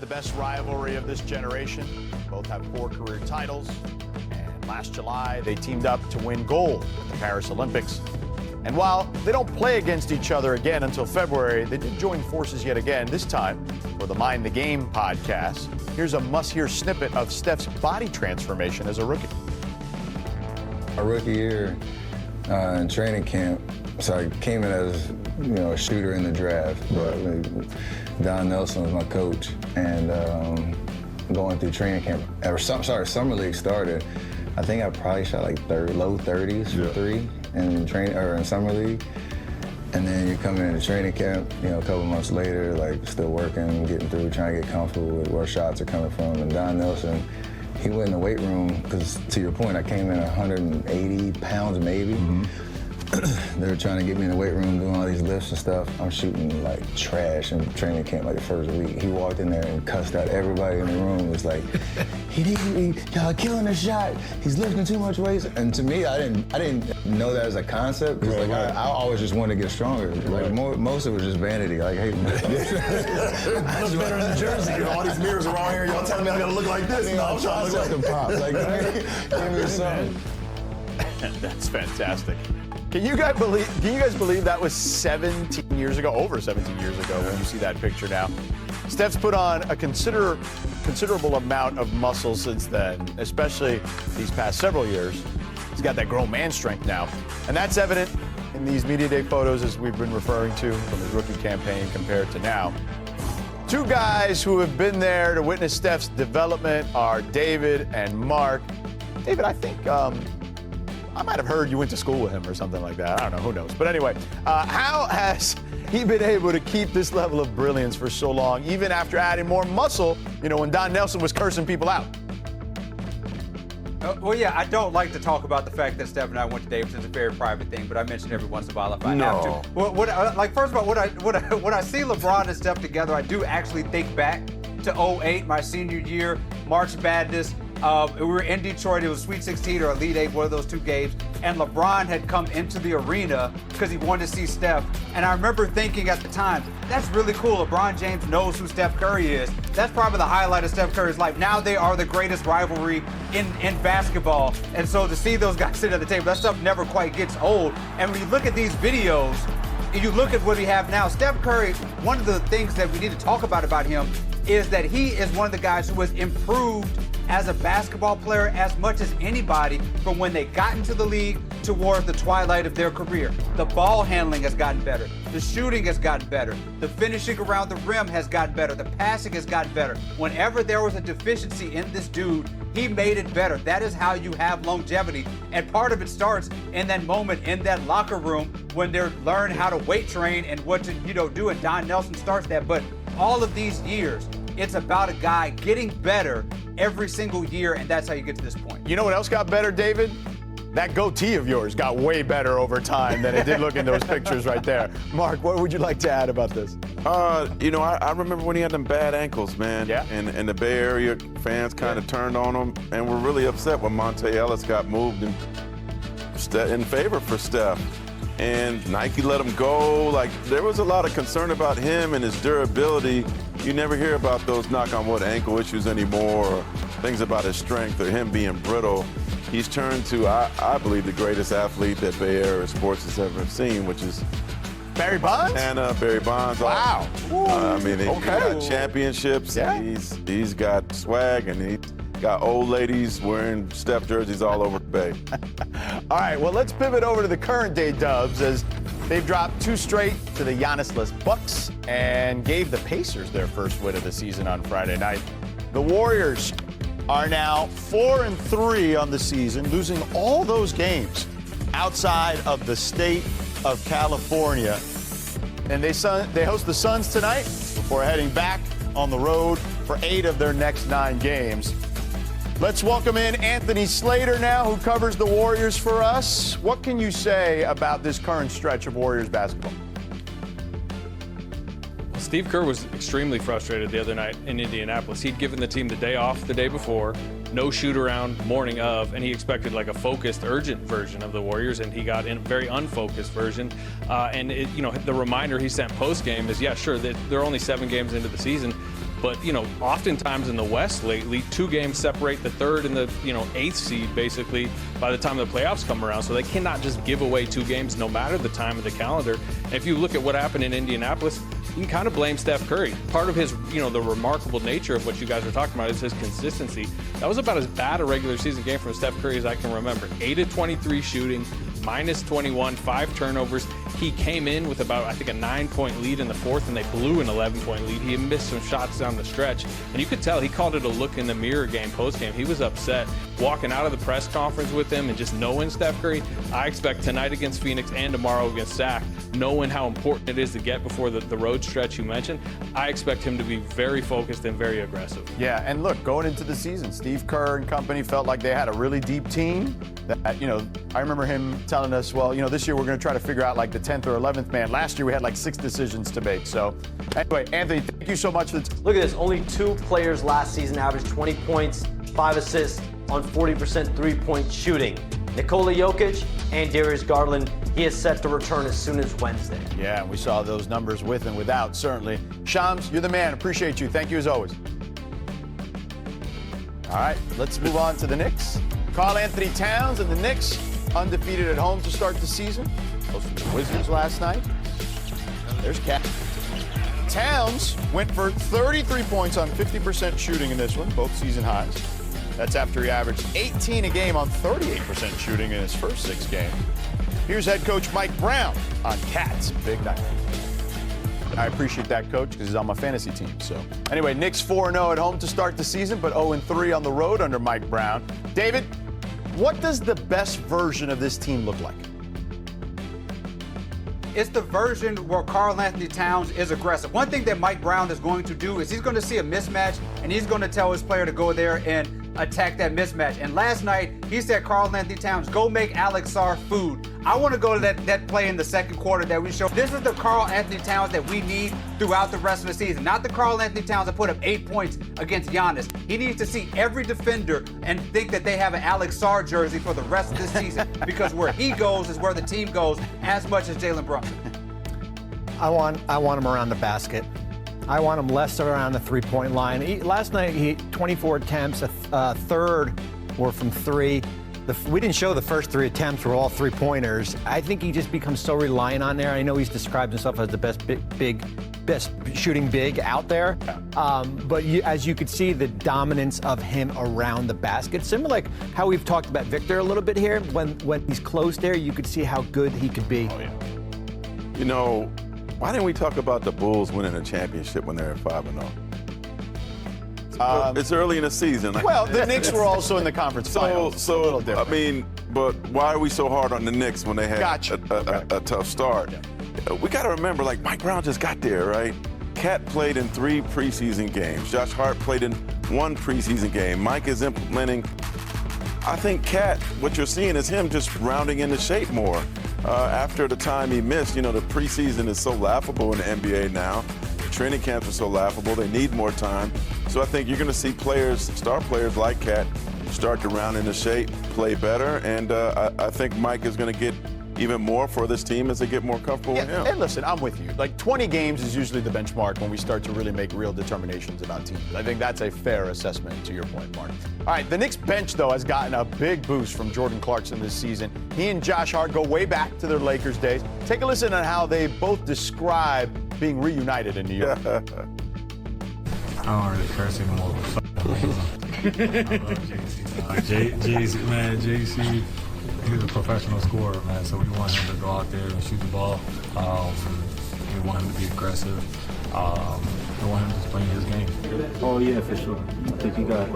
the best rivalry of this generation. Both have 4 career titles. And last July, they teamed up to win gold at the Paris Olympics. And while they don't play against each other again until February, they did join forces yet again, this time for the Mind the Game podcast. Here's a must-hear snippet of Steph's body transformation as a rookie. My rookie year in training camp, so I came in as a shooter in the draft, but Don Nelson was my coach, and going through training camp, summer league started. I think I probably shot like low 30s for 3 in summer league, and then you're coming into training camp, a couple months later, like still working, getting through, trying to get comfortable with where shots are coming from. And Don Nelson, he went in the weight room because, to your point, I came in 180 pounds maybe. Mm-hmm. They were trying to get me in the weight room, doing all these lifts and stuff. I'm shooting like trash in training camp like the first week. He walked in there and cussed out everybody in the room. It was like, y'all killing the shot. He's lifting too much weight. And to me, I didn't know that as a concept, because I always just wanted to get stronger. Like most of it was just vanity. Like, hey, man. I was better in New Jersey. All these mirrors around here. Y'all telling me I gotta look like this? No, I'm trying to look like pop. Like, give me something. That's fantastic. Can you guys believe that was 17 years ago, over 17 years ago, when you see that picture now? Steph's put on a considerable amount of muscle since then, especially these past several years. He's got that grown man strength now. And that's evident in these media day photos, as we've been referring to, from his rookie campaign compared to now. 2 guys who have been there to witness Steph's development are David and Mark. David, I think I might have heard you went to school with him or something like that. I don't know, who knows. But anyway, how has he been able to keep this level of brilliance for so long, even after adding more muscle, when Don Nelson was cursing people out? Well, yeah, I don't like to talk about the fact that Steph and I went to Davidson. It's a very private thing, but I mention every once in a while if I have to. First of all, when I see LeBron and Steph together, I do actually think back to 2008, my senior year, March Madness. We were in Detroit. It was Sweet 16 or Elite 8, one of those 2 games. And LeBron had come into the arena because he wanted to see Steph. And I remember thinking at the time, that's really cool. LeBron James knows who Steph Curry is. That's probably the highlight of Steph Curry's life. Now they are the greatest rivalry in basketball. And so to see those guys sit at the table, that stuff never quite gets old. And when you look at these videos, and you look at what we have now, Steph Curry, one of the things that we need to talk about him is that he is one of the guys who has improved as a basketball player as much as anybody from when they got into the league towards the twilight of their career. The ball handling has gotten better. The shooting has gotten better. The finishing around the rim has gotten better. The passing has gotten better. Whenever there was a deficiency in this dude, he made it better. That is how you have longevity. And part of it starts in that moment in that locker room when they're learning how to weight train and what to do. And Don Nelson starts that. But all of these years, it's about a guy getting better every single year, and that's how you get to this point. You know what else got better, David? That goatee of yours got way better over time than it did look in those pictures right there. Mark, what would you like to add about this? I remember when he had them bad ankles, man. Yeah. And the Bay Area fans kind of turned on him and were really upset when Monte Ellis got moved in favor for Steph. And Nike let him go. Like, there was a lot of concern about him and his durability. You never hear about those, knock on wood, ankle issues anymore, or things about his strength or him being brittle. He's turned to, I believe, the greatest athlete that Bay Area sports has ever seen, which is Barry Bonds? Barry Bonds. Wow. He got championships. Yeah. He's got swag, and he's got old ladies wearing Steph jerseys all over the Bay. All right, well, let's pivot over to the current day Dubs, as they've dropped 2 straight to the Giannis-less Bucks and gave the Pacers their first win of the season on Friday night. The Warriors are now 4-3 on the season, losing all those games outside of the state of California. And they host the Suns tonight before heading back on the road for 8 of their next 9 games. Let's welcome in Anthony Slater now, who covers the Warriors for us. What can you say about this current stretch of Warriors basketball? Steve Kerr was extremely frustrated the other night in Indianapolis. He'd given the team the day off the day before, no shoot-around morning of, and he expected like a focused, urgent version of the Warriors, and he got in a very unfocused version. The reminder he sent post-game is, yeah, sure, they're only 7 games into the season, But, oftentimes in the West lately, 2 games separate the 3rd and the, 8th seed, basically, by the time the playoffs come around. So they cannot just give away 2 games no matter the time of the calendar. And if you look at what happened in Indianapolis, you can kind of blame Steph Curry. Part of his, the remarkable nature of what you guys are talking about is his consistency. That was about as bad a regular season game from Steph Curry as I can remember. 8 of 23 shooting, minus 21, 5 turnovers. He came in with about, I think, a 9-point lead in the 4th, and they blew an 11-point lead. He missed some shots down the stretch, and you could tell he called it a look in the mirror game post-game. He was upset. Walking out of the press conference with him and just knowing Steph Curry, I expect tonight against Phoenix and tomorrow against Sac, knowing how important it is to get before the road stretch you mentioned, I expect him to be very focused and very aggressive. Yeah, and look, going into the season, Steve Kerr and company felt like they had a really deep team. That, I remember him telling us, well, this year we're going to try to figure out like the 10th or 11th man. Last year we had like 6 decisions to make. So anyway, Anthony, thank you so much for the Look at this. Only 2 players last season averaged 20 points, 5 assists on 40% three-point shooting. Nikola Jokic and Darius Garland, he is set to return as soon as Wednesday. Yeah, we saw those numbers with and without, certainly. Shams, you're the man. Appreciate you. Thank you as always. All right, let's move on to the Knicks. Karl Anthony Towns and the Knicks undefeated at home to start the season. Hosted the Wizards last night. There's Cat. Towns went for 33 points on 50% shooting in this one, both season highs. That's after he averaged 18 a game on 38% shooting in his first 6 games. Here's head coach Mike Brown on Cat's big night. I appreciate that, coach, because he's on my fantasy team. So anyway, Knicks 4-0 at home to start the season, but 0-3 on the road under Mike Brown. David, what does the best version of this team look like? It's the version where Karl Anthony Towns is aggressive. One thing that Mike Brown is going to do is he's going to see a mismatch, and he's going to tell his player to go there and attack that mismatch. And last night, he said, Karl Anthony Towns, go make Alex Sarr food. I want to go to that play in the second quarter that we showed. This is the Karl Anthony Towns that we need throughout the rest of the season. Not the Karl Anthony Towns that put up 8 points against Giannis. He needs to see every defender and think that they have an Alex Sarr jersey for the rest of this season, because where he goes is where the team goes as much as Jalen Brunson. I want him around the basket. I want him less around the three-point line. Last night, he 24 attempts, a third were from 3. We didn't show the first 3 attempts were all 3-pointers. I think he just becomes so reliant on there. I know he's described himself as the best shooting big out there. But as you could see, the dominance of him around the basket, similar like how we've talked about Victor a little bit here. When he's close there, you could see how good he could be. Oh, yeah. Why didn't we talk about the Bulls winning a championship when they're at 5-0? It's early in the season. Well, the Knicks were also in the conference finals. So a little different. But why are we so hard on the Knicks when they had a tough start? Yeah. We got to remember, Mike Brown just got there, right? Cat played in 3 preseason games. Josh Hart played in 1 preseason game. Mike is implementing. I think Cat, what you're seeing is him just rounding into shape more. After the time he missed, the preseason is so laughable in the NBA now. The training camps are so laughable. They need more time. So I think you're going to see star players like Cat, start to round into shape, play better, and I think Mike is going to get even more for this team as they get more comfortable with him. And listen, I'm with you. 20 games is usually the benchmark when we start to really make real determinations about teams. I think that's a fair assessment to your point, Mark. All right, the Knicks bench, though, has gotten a big boost from Jordan Clarkson this season. He and Josh Hart go way back to their Lakers days. Take a listen on how they both describe being reunited in New York. I don't really curse anymore. I love JC. Man, JC, he's a professional scorer, man. So we want him to go out there and shoot the ball. We want him to be aggressive. We want him to play his game. Oh, yeah, for sure. I think he got